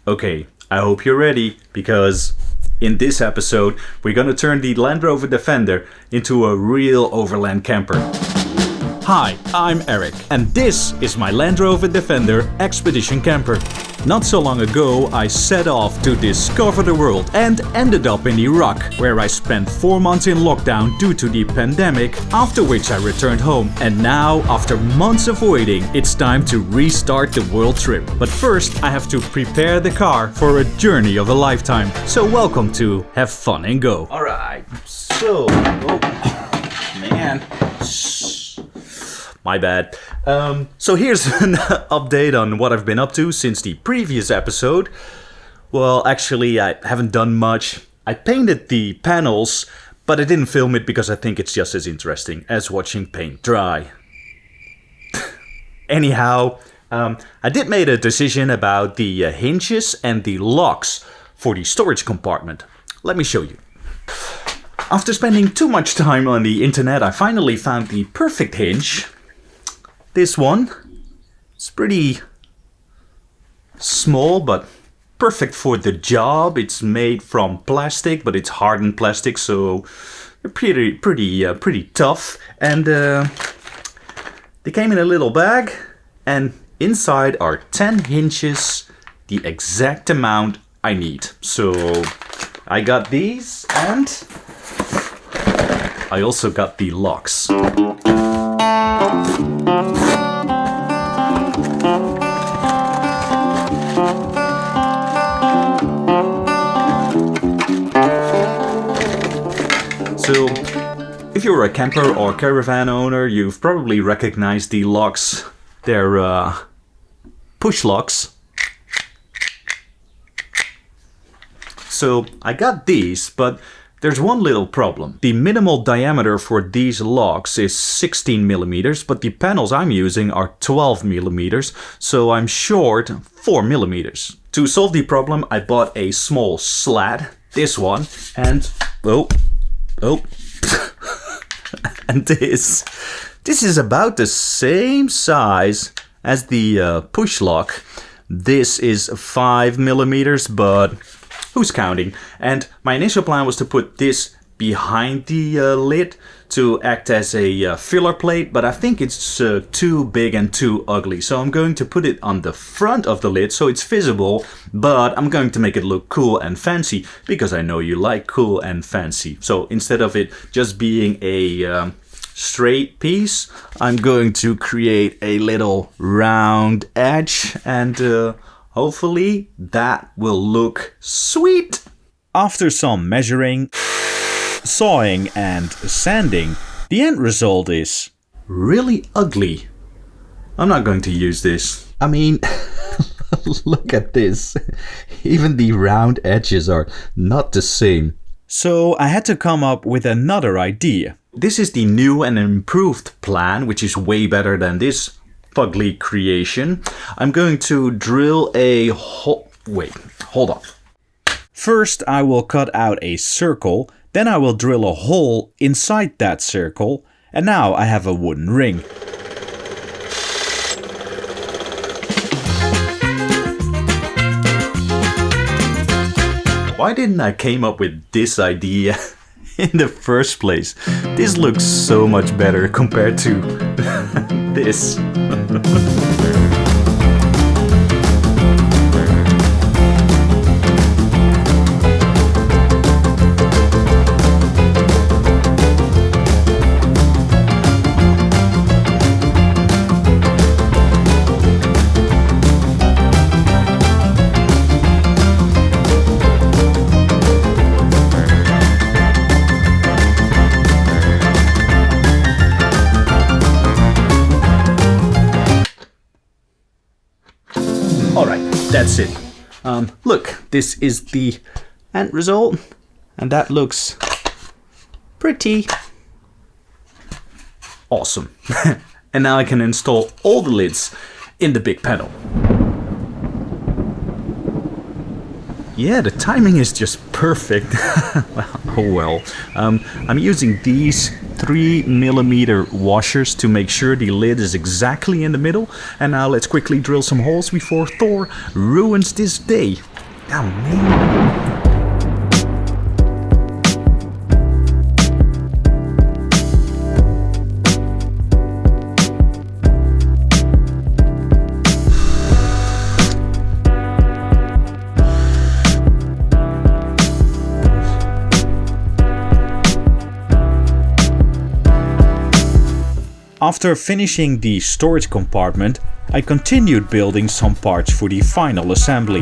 Okay, I hope you're ready, because in this episode we're gonna turn the Land Rover Defender into a real overland camper. Hi, I'm Eric, and this is my Land Rover Defender Expedition Camper. Not so long ago, I set off to discover the world and ended up in Iraq, where I spent 4 months in lockdown due to the pandemic, after which I returned home. And now, after months of waiting, it's time to restart the world trip. But first, I have to prepare the car for a journey of a lifetime. So welcome to Have Fun and Go. Alright, so... man... My bad. So here's an update on what I've been up to since the previous episode. Well, actually, I haven't done much. I painted the panels, but I didn't film it because I think it's just as interesting as watching paint dry. Anyhow, I did make a decision about the hinges and the locks for the storage compartment. Let me show you. After spending too much time on the internet, I finally found the perfect hinge. This one, it's pretty small but perfect for the job. It's made from plastic, but it's hardened plastic, so they're pretty tough. And they came in a little bag, and inside are 10 hinges, the exact amount I need. So I got these, and I also got the locks. So, if you're a camper or caravan owner, you've probably recognized the locks. They're push locks. So, I got these, but there's one little problem. The minimal diameter for these locks is 16 millimeters, but the panels I'm using are 12 millimeters, so I'm short 4 millimeters. To solve the problem, I bought a small slat, this one, and and this is about the same size as the push lock. This is 5 millimeters, but who's counting? And my initial plan was to put this behind the lid to act as a filler plate, but I think it's too big and too ugly. So I'm going to put it on the front of the lid so it's visible, but I'm going to make it look cool and fancy because I know you like cool and fancy. So instead of it just being a straight piece, I'm going to create a little round edge, and hopefully that will look sweet. After some measuring, sawing and sanding, the end result is really ugly. I'm not going to use this. I mean, look at this. Even the round edges are not the same. So I had to come up with another idea. This is the new and improved plan, which is way better than this fugly creation. I'm going to drill a hole. Wait, hold on. First, I will cut out a circle, then I will drill a hole inside that circle, and now I have a wooden ring. Why didn't I come up with this idea in the first place? This looks so much better compared to this. That's it. Look, this is the end result, and that looks pretty awesome. And now I can install all the lids in the big panel. Yeah, the timing is just perfect. Oh well. I'm using these 3mm washers to make sure the lid is exactly in the middle. And now let's quickly drill some holes before Thor ruins this day. Oh man. After finishing the storage compartment, I continued building some parts for the final assembly.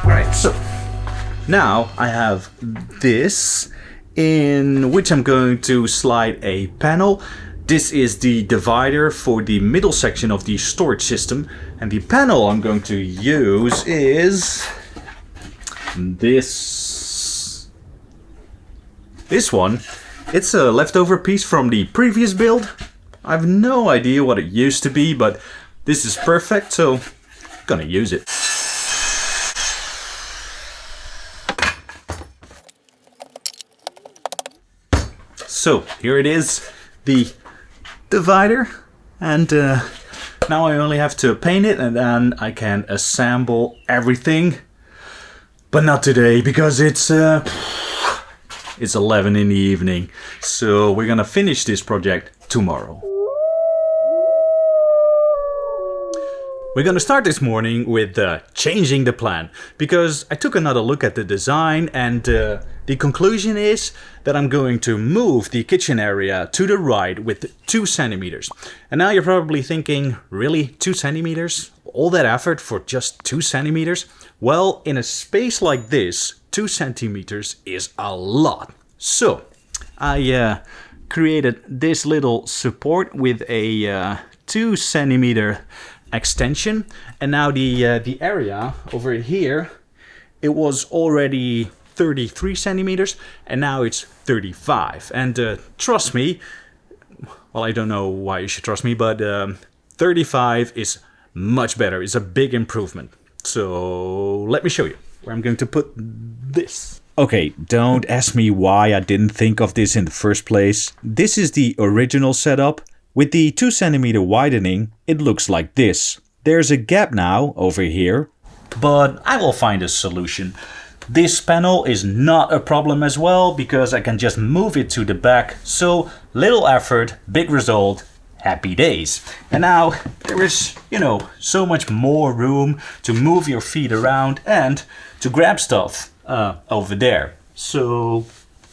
Right, so now I have this in which I'm going to slide a panel. This is the divider for the middle section of the storage system, and the panel I'm going to use is this one. It's a leftover piece from the previous build. I have no idea what it used to be, but this is perfect, so I'm gonna use it. So here it is, the divider, and now I only have to paint it and then I can assemble everything. But not today, because it's 11 in the evening, so we're gonna finish this project tomorrow. We're gonna start this morning with changing the plan, because I took another look at the design, and the conclusion is that I'm going to move the kitchen area to the right with 2 centimeters. And now you're probably thinking, really, 2 centimeters? All that effort for just 2 centimeters? Well, in a space like this, 2 centimeters is a lot. So I created this little support with a 2 centimeter extension, and now the area over here, it was already 33 centimeters and now it's 35, and trust me, well, I don't know why you should trust me, but 35 is much better. It's a big improvement. So let me show you where I'm going to put this. Okay, don't ask me why I didn't think of this in the first place. This is the original setup. With the 2 centimeter widening, it looks like this. There's a gap now over here, but I will find a solution. This panel is not a problem as well, because I can just move it to the back. So little effort, big result, happy days. And now there is, so much more room to move your feet around and to grab stuff over there. So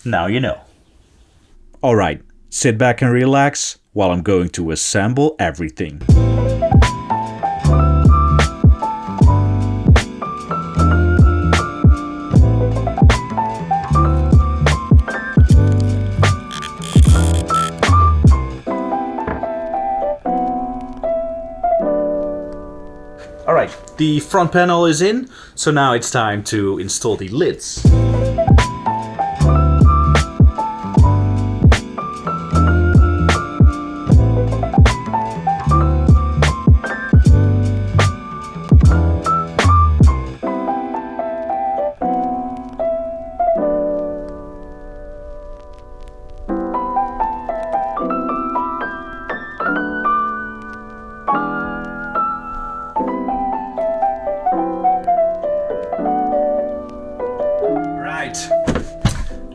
now you know. All right, sit back and relax while I'm going to assemble everything. Alright, the front panel is in, so now it's time to install the lids.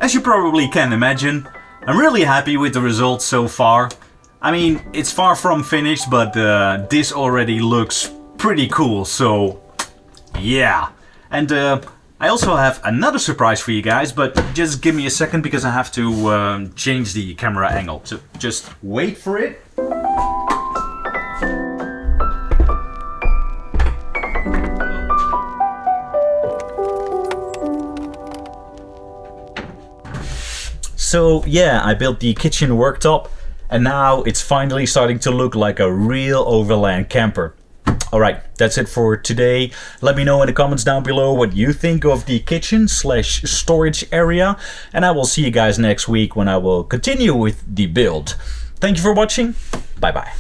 As you probably can imagine, I'm really happy with the results so far. I mean, it's far from finished, but this already looks pretty cool, so yeah. And I also have another surprise for you guys, but just give me a second because I have to change the camera angle. So just wait for it. So yeah, I built the kitchen worktop, and now it's finally starting to look like a real Overland camper. Alright, that's it for today. Let me know in the comments down below what you think of the kitchen/storage area, and I will see you guys next week when I will continue with the build. Thank you for watching. Bye bye.